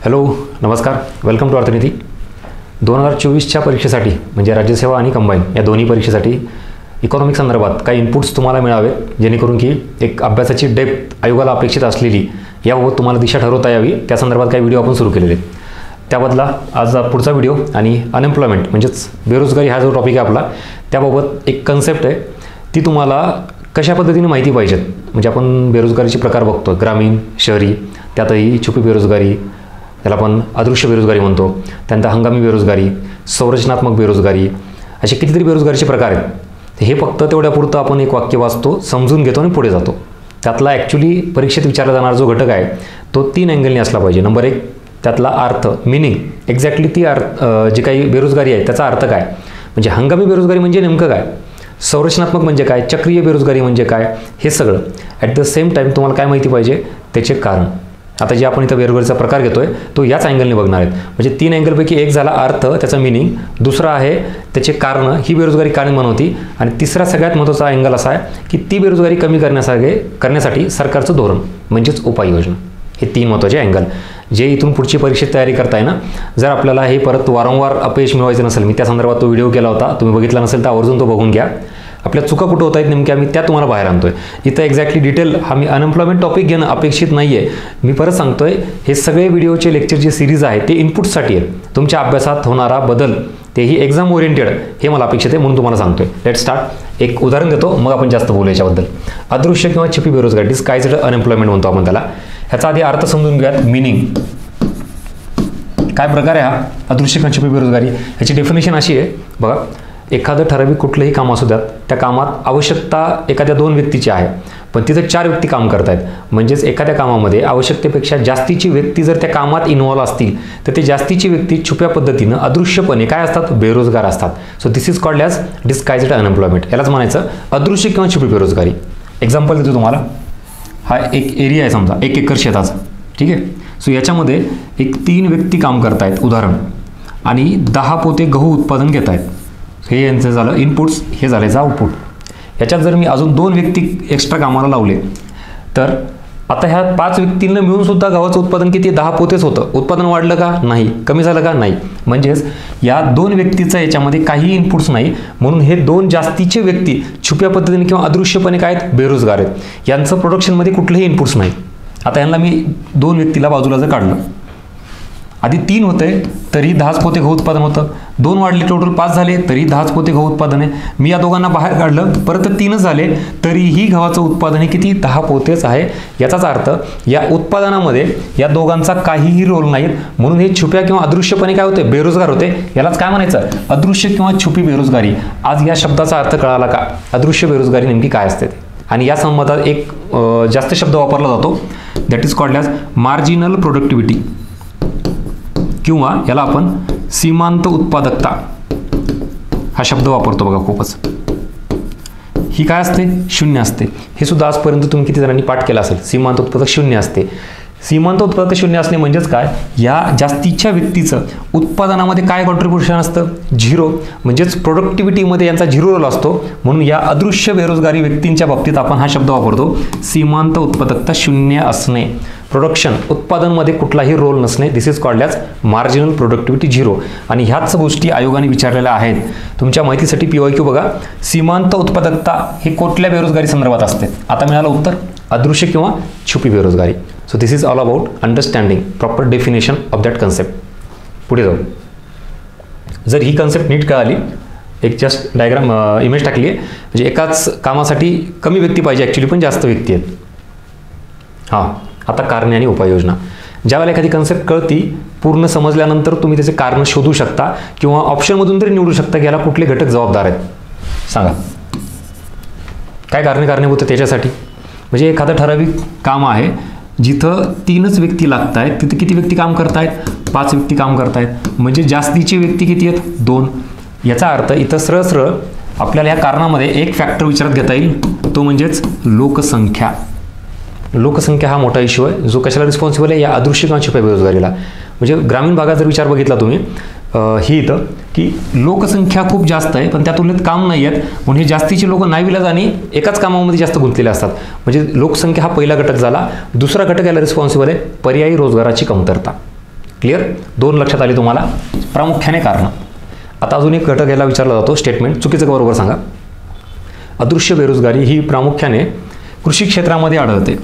Hello नमस्कार, welcome to अर्थनीती. 2024च्या परीक्षेसाठी म्हणजे राज्यसेवा आणि कंबाईन या दोन्ही परीक्षेसाठी इकॉनॉमिक संदर्भात काही इनपुट्स तुम्हाला मिळावेत, जेणेकरून की एक अभ्यासाची डेप्थ आयोगाला अपेक्षित असलेली याबाबत तुम्हाला दिशा ठरवता यावी. त्या संदर्भात काही व्हिडिओ आपण सुरू केलेले आहेत. त्याबद्दला आज पुढचा व्हिडिओ आणि अनएम्प्लॉयमेंट म्हणजेच बेरोजगारी हा जो टॉपिक आहे आपला, त्याबाबत एक कन्सेप्ट आहे, ती तुम्हाला कशा पद्धतीने माहिती पाहिजेत. म्हणजे आपण बेरोजगारीचे प्रकार बघतो, ग्रामीण, शहरी, त्यातही छुपी बेरोजगारी, त्याला आपण अदृश्य बेरोजगारी म्हणतो, त्यानंतर हंगामी बेरोजगारी, संरचनात्मक बेरोजगारी, असे कितीतरी बेरोजगारीचे प्रकार आहेत. हे फक्त तेवढ्यापुरतं आपण एक वाक्य वाचतो, समजून घेतो आणि पुढे जातो. त्यातला ॲक्च्युली परीक्षेत विचारला जाणारा जो घटक आहे तो 3 अँगलने असला पाहिजे. नंबर 1, त्यातला अर्थ, मिनिंग, एक्झॅक्टली ती जी काही बेरोजगारी आहे त्याचा अर्थ काय, म्हणजे हंगामी बेरोजगारी म्हणजे नेमकं काय, संरचनात्मक म्हणजे काय, चक्रीय बेरोजगारी म्हणजे काय, हे सगळं. ॲट द सेम टाईम तुम्हाला काय माहिती पाहिजे, त्याचे कारण. आता जे आपण इथं बेरोजगारीचा प्रकार घेतोय तो याच अँगलने बघणार आहेत. म्हणजे 3 अँगलपैकी एक झाला अर्थ, त्याचा मिनिंग, दुसरा आहे त्याचे कारण, ही बेरोजगारी का निर्माण होती, आणि तिसरा सगळ्यात महत्त्वाचा अँगल असा आहे की ती बेरोजगारी कमी करण्यासाठी सरकारचं धोरण म्हणजेच उपाययोजना. हे 3 महत्त्वाचे अँगल जे इथून पुढची परीक्षेत तयारी करताय ना. जर आपल्याला हे परत वारंवार अपयश मिळवायचं नसेल, मी त्या संदर्भात तो व्हिडिओ केला होता, तुम्ही बघितला नसेल तर आवर्जून तो बघून घ्या. आपल्या चुका कुठं होत आहेत नेमक्या, मी त्या तुम्हाला बाहेर आणतोय. इथं एक्झॅक्टली डिटेल हा मी अनएम्प्लॉयमेंट टॉपिक घेणं अपेक्षित नाही आहे. मी परत सांगतोय, हे सगळे व्हिडिओचे लेक्चर जे सिरीज आहे ते इनपुटसाठी आहेत. तुमच्या अभ्यासात होणारा बदल तेही एक्झाम ओरिएंटेड हे मला अपेक्षित आहे, म्हणून तुम्हाला सांगतोय. Let start. एक उदाहरण देतो, मग आपण जास्त बोलू याच्याबद्दल. अदृश्य किंवा छुपी बेरोजगारी, डिस्गाइज्ड अनएम्प्लॉयमेंट म्हणतो आपण त्याला. ह्याचा आधी अर्थ समजून घेऊयात. मिनिंग काय प्रकार आहे हा अदृश्य किंवा छुपी बेरोजगारी. ह्याची डेफिनेशन अशी आहे बघा. एखादं ठराविक कुठलंही काम असू द्यात, त्या कामात आवश्यकता एखाद्या 2 व्यक्तीची आहे, पण तिथं 4 व्यक्ती काम करत आहेत. म्हणजेच एखाद्या कामामध्ये आवश्यकतेपेक्षा जास्तीची व्यक्ती जर त्या कामात इन्व्हॉल्व असतील तर ते जास्तीची व्यक्ती छुप्या पद्धतीनं अदृश्यपणे काय असतात, बेरोजगार असतात. So this is called as disguised unemployment. यालाच म्हणायचं अदृश्य किंवा छुपी बेरोजगारी. एक्झाम्पल देतो तुम्हाला. हा एक एरिया आहे समजा 1 एकर शेताचा, ठीक आहे. सो याच्यामध्ये एक 3 व्यक्ती काम करत आहेत उदाहरण, आणि 10 पोते गहू उत्पादन घेत आहेत. हे यांचं झालं इनपुट्स, हे झाले आउटपुट. याच्यात जर मी अजून 2 व्यक्ती एक्स्ट्रा कामाला लावले तर आता ह्या 5 व्यक्तींना मिळून सुद्धा गव्हाचं उत्पादन किती, 10 पोतेच होतं. उत्पादन वाढलं का, नाही. कमी झालं का, नाही. म्हणजेच या 2 व्यक्तीचा याच्यामध्ये काही इनपुट्स नाही, म्हणून हे 2 जास्तीचे व्यक्ती छुप्या पद्धतीने किंवा अदृश्यपणे काय आहेत, बेरोजगार आहेत. यांचं प्रोडक्शनमध्ये कुठलेही इनपुट्स नाही. आता यांना मी 2 व्यक्तीला बाजूला जर काढलं, आधी 3 होते तरी 10 पोते गहू उत्पादन होतं, 2 वाढले, टोटल 5 झाले तरी 10 पोते गहू उत्पादन आहे. मी या दोघांना बाहेर काढलं, परत 3च झाले तरीही गव्हाचं उत्पादन हे किती, 10 पोतेच आहे. याचाच अर्थ या उत्पादनामध्ये या दोघांचा काहीही रोल नाही, म्हणून हे छुप्या किंवा अदृश्यपणे काय होते, बेरोजगार होते. यालाच काय म्हणायचं, अदृश्य किंवा छुपी बेरोजगारी. आज या शब्दाचा अर्थ कळाला का, अदृश्य बेरोजगारी नेमकी काय असते. आणि या संबंधात एक जास्त शब्द वापरला जातो, that is called as marginal productivity, किंवा याला आपण सीमांत उत्पादकता हा शब्द वापरतो बघा खूपच. ही काय असते, 0 असते. हे सुद्धा आजपर्यंत तुम्ही किती जणांनी पाठ केला असेल. सीमांत उत्पादक 0 असते. सीमांत उत्पादक 0 असणे म्हणजेच काय, या जास्तीच्या व्यक्तीचं उत्पादनामध्ये काय कॉन्ट्रीब्युशन असतं, 0. म्हणजेच प्रोडक्टिव्हिटीमध्ये यांचा 0 रोल असतो. म्हणून या अदृश्य बेरोजगारी व्यक्तींच्या बाबतीत आपण हा शब्द वापरतो, सीमांत उत्पादकता 0 असणे. प्रोडक्शन, उत्पादनमध्ये कुठलाही रोल नसणे, this is called as marginal productivity 0. आणि ह्याच गोष्टी आयोगाने विचारलेल्या आहेत. तुमच्या माहितीसाठी PYQ बघा. सीमांत उत्पादकता हे कुठल्या बेरोजगारी संदर्भात असते. आता मिळालं उत्तर, अदृश्य किंवा छुपी बेरोजगारी. So this is all about understanding proper definition of that concept. पुढे जाऊ. जर ही कन्सेप्ट नीट कळाली, एक जस्ट डायग्राम इमेज टाकली आहे, म्हणजे एकाच कामासाठी कमी व्यक्ती पाहिजे ॲक्च्युली, पण जास्त व्यक्ती आहेत. हां, आता कारणे आणि उपाययोजना. ज्यावेळेला एखादी कन्सेप्ट कळती, पूर्ण समजल्यानंतर तुम्ही त्याचे कारण शोधू शकता किंवा ऑप्शनमधून तरी निवडू शकता की याला कुठले घटक जबाबदार आहेत. सांगा काय कारणीभूत आहे त्याच्यासाठी. म्हणजे एखादं ठराविक काम आहे जिथं 3च व्यक्ती लागत आहेत, तिथे किती व्यक्ती काम करत आहेत, 5 व्यक्ती काम करत आहेत. म्हणजे जास्तीची व्यक्ती किती आहेत, 2. याचा अर्थ इथं सरळ आपल्याला या कारणामध्ये एक फॅक्टर विचारात घेता येईल, तो म्हणजेच लोकसंख्या. लोकसंख्या हा मोठा इश्यू आहे, जो कशाला रिस्पॉन्सिबल आहे, या अदृश्य किंवा छुप्या बेरोजगारीला. म्हणजे ग्रामीण भागात जर विचार बघितला तुम्ही, ही इथं की लोकसंख्या खूप जास्त आहे, पण त्या तुलनेत काम नाही आहेत, म्हणून हे जास्तीचे लोक नाईविलाजाने एकाच कामामध्ये जास्त गुंतलेले असतात. म्हणजे लोकसंख्या हा पहिला घटक झाला. दुसरा घटक याला रिस्पॉन्सिबल आहे पर्यायी रोजगाराची कमतरता. क्लिअर? 2 लक्षात आली तुम्हाला प्रामुख्याने कारणं. आता अजून एक घटक याला विचारला जातो स्टेटमेंट, चुकीचं का बरोबर सांगा. अदृश्य बेरोजगारी ही प्रामुख्याने कृषी क्षेत्रामध्ये आढळते.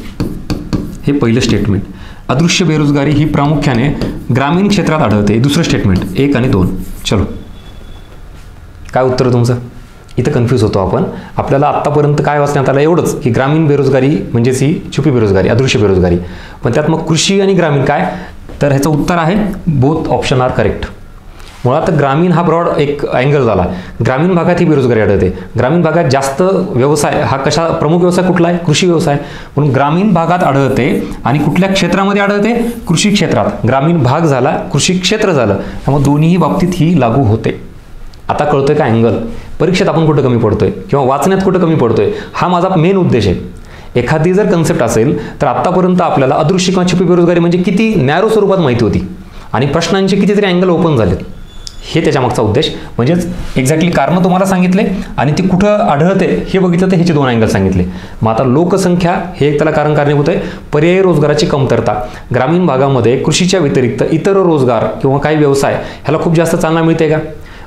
हे पहिलं स्टेटमेंट. अदृश्य बेरोजगारी ही प्रामुख्याने ग्रामीण क्षेत्रात आढळते. दुसरं स्टेटमेंट 1 आणि 2. चलो, काय उत्तर तुमचं? इथं कन्फ्यूज होतो आपण. आपल्याला आत्तापर्यंत काय वाचण्यात आलं एवढंच की ग्रामीण बेरोजगारी म्हणजेच ही छुपी बेरोजगारी, अदृश्य बेरोजगारी. पण त्यात मग कृषी आणि ग्रामीण काय? तर ह्याचं उत्तर आहे बोथ ऑप्शन आर करेक्ट. मुळात ग्रामीण हा ब्रॉड एक अँगल झाला. ग्रामीण भागात ही बेरोजगारी आढळते. ग्रामीण भागात जास्त व्यवसाय हा प्रमुख व्यवसाय कुठला आहे? कृषी व्यवसाय. म्हणून ग्रामीण भागात आढळते. आणि कुठल्या क्षेत्रामध्ये आढळते? कृषी क्षेत्रात. ग्रामीण भाग झाला, कृषी क्षेत्र झालं. त्यामुळे दोन्ही बाबतीत ही लागू होते. आता कळतोय का अँगल? परीक्षेत आपण कुठं कमी पडतोय किंवा वाचण्यात कुठं कमी पडतोय, हा माझा मेन उद्देश आहे. एखादी जर कन्सेप्ट असेल तर आत्तापर्यंत आपल्याला अदृश्य किंवा छुपी बेरोजगारी म्हणजे किती नॅरो स्वरूपात माहिती होती आणि प्रश्नांचे कितीतरी अँगल ओपन झालेत, हे त्याच्यामागचा उद्देश. म्हणजेच एक्झॅक्टली कारणं तुम्हाला सांगितले आणि ती कुठं आढळते हे बघितलं तर ह्याचे 2 अँगल सांगितले. मग आता लोकसंख्या हे एक त्याला कारणीभूत आहे. पर्यायी रोजगाराची कमतरता. ग्रामीण भागामध्ये कृषीच्या व्यतिरिक्त इतर रोजगार किंवा काही व्यवसाय ह्याला खूप जास्त चालना मिळते का?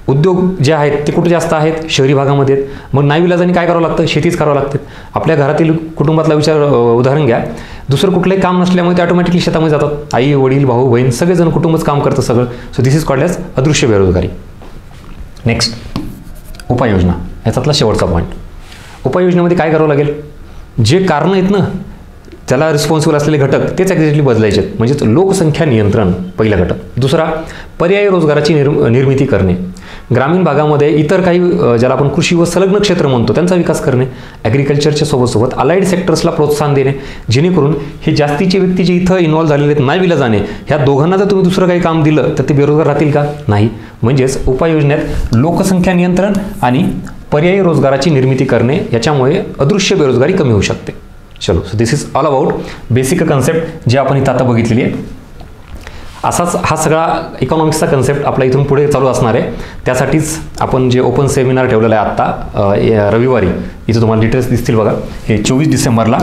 उद्योग जे आहेत ते कुठे जास्त आहेत? शहरी भागामध्ये आहेत. मग नाईविलाजाने काय करावं लागतं? शेतीच करावं लागते. आपल्या घरातील कुटुंबातला उदाहरण घ्या. दुसरं कुठलंही काम नसल्यामुळे ते ऑटोमॅटिकली शेतामध्ये जातात. आई वडील भाऊ बहीण सगळेजण कुटुंबच काम करतं सगळं. So this is called as अदृश्य बेरोजगारी. नेक्स्ट, उपाययोजना. याच्यातला शेवटचा पॉईंट. उपाययोजनेमध्ये काय करावं लागेल? जे कारणं आहेत ना त्याला रिस्पॉन्सिबल असलेले घटक तेच ॲक्झॅक्टली बदलायचे. म्हणजेच लोकसंख्या नियंत्रण पहिला घटक. दुसरा, पर्यायी रोजगाराची निर्मिती करणे. ग्रामीण भागामध्ये इतर काही ज्याला आपण कृषी व संलग्न क्षेत्र म्हणतो त्यांचा विकास करणे. ॲग्रिकल्चरच्या सोबत अलाइड सेक्टर्सला प्रोत्साहन देणे, जेणेकरून हे जास्तीचे व्यक्ती जे इथं इन्व्हॉल्व झालेले आहेत नाईविलाजाने, ह्या दोघांना जर तुम्ही दुसरं काही काम दिलं तर ते बेरोजगार राहतील का? नाही. म्हणजेच उपाययोजनेत लोकसंख्या नियंत्रण आणि पर्यायी रोजगाराची निर्मिती करणे, याच्यामुळे अदृश्य बेरोजगारी कमी होऊ शकते. चलो, so this is all about basic concept जे आपण इथं आता बघितलेली आहे. असाच हा सगळा इकॉनॉमिक्सचा कन्सेप्ट आपला इथून पुढे चालू असणार आहे. त्यासाठीच आपण जे ओपन सेमिनार ठेवलेलं आहे आत्ता रविवारी, इथं तुम्हाला डिटेल्स दिसतील बघा. हे 24 डिसेंबरला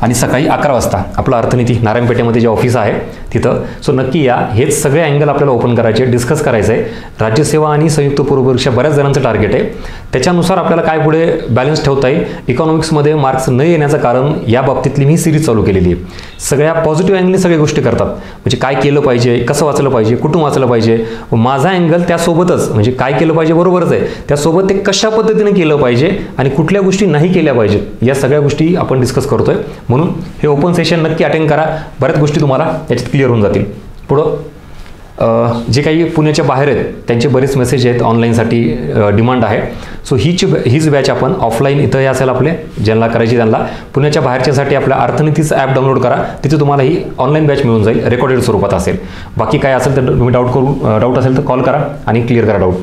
आणि सकाळी 11 वाजता आपलं अर्थनीती नारायणपेठेमध्ये जे ऑफिस आहे तिथं. सो नक्की या. हेच सगळे अँगल आपल्याला ओपन करायचे, डिस्कस करायचं आहे. राज्यसेवा आणि संयुक्त पूर्व परीक्षा बऱ्याच जणांचं टार्गेट आहे. त्याच्यानुसार आपल्याला काय पुढे बॅलन्स ठेवता येईल. इकॉनॉमिक्समध्ये मार्क्स न येण्याचं कारण या बाबतीतली मी सिरीज चालू केलेली आहे. सगळ्या पॉझिटिव्ह अँगलने सगळ्या गोष्टी करतात. म्हणजे काय केलं पाहिजे, कसं वाचलं पाहिजे, कुठून वाचलं पाहिजे. माझा अँगल त्यासोबतच म्हणजे काय केलं पाहिजे बरोबरच आहे, त्यासोबत ते कशा पद्धतीने केलं पाहिजे आणि कुठल्या गोष्टी नाही केल्या पाहिजेत, या सगळ्या गोष्टी आपण डिस्कस करतोय. म्हणून हे ओपन सेशन नक्की अटेंड करा. बऱ्याच गोष्टी तुम्हाला याच्यात क्लिअर होऊन जातील. पुढं जे काही पुण्याच्या बाहेर आहेत त्यांचे बरेच मेसेज आहेत, ऑनलाईनसाठी डिमांड आहे. सो हीच बॅच आपण ऑफलाईन इथं हे असेल आपले ज्यांना करायची त्यांना. पुण्याच्या बाहेरच्यासाठी आपल्या अर्थनीतीचं ॲप डाउनलोड करा. तिथे तुम्हाला ही ऑनलाईन बॅच मिळून जाईल, रेकॉर्डेड स्वरूपात असेल. बाकी काय असेल तर तुम्ही डाऊट असेल तर कॉल करा आणि क्लिअर करा डाऊट.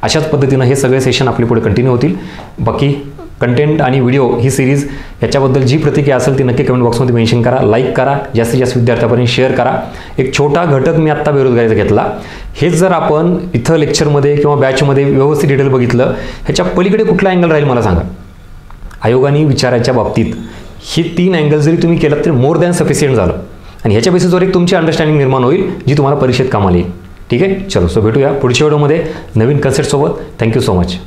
अशाच पद्धतीनं हे सगळे सेशन आपले पुढे कंटिन्यू होतील. बाकी कंटेंट आणि व्हिडिओ ही सिरीज याच्याबद्दल जी प्रतिक्रिया असेल ती नक्की कमेंट बॉक्समध्ये मेन्शन करा, लाईक करा, जास्तीत जास्त विद्यार्थ्यापर्यंत शेअर करा. एक छोटा घटक मी आत्ता बेरोजगारीचा घेतला. हेच जर आपण इथं लेक्चरमध्ये किंवा बॅचमध्ये व्यवस्थित डिटेल बघितलं, ह्याच्या पलीकडे कुठला अँगल राहील मला सांगा. आयोगाने विचारायच्या बाबतीत हे 3 अँगल जरी तुम्ही केलं तरी मोर दॅन सफिशियंट झालं आणि ह्याच्या बेसिसवर एक तुमची अंडरस्टँडिंग निर्माण होईल जी तुम्हाला परीक्षेत कामाला येईल. ठीक आहे. चलो, सो भेटूया पुढच्या व्हिडिओमध्ये नवीन कन्सेप्टसोबत. Thank you so much.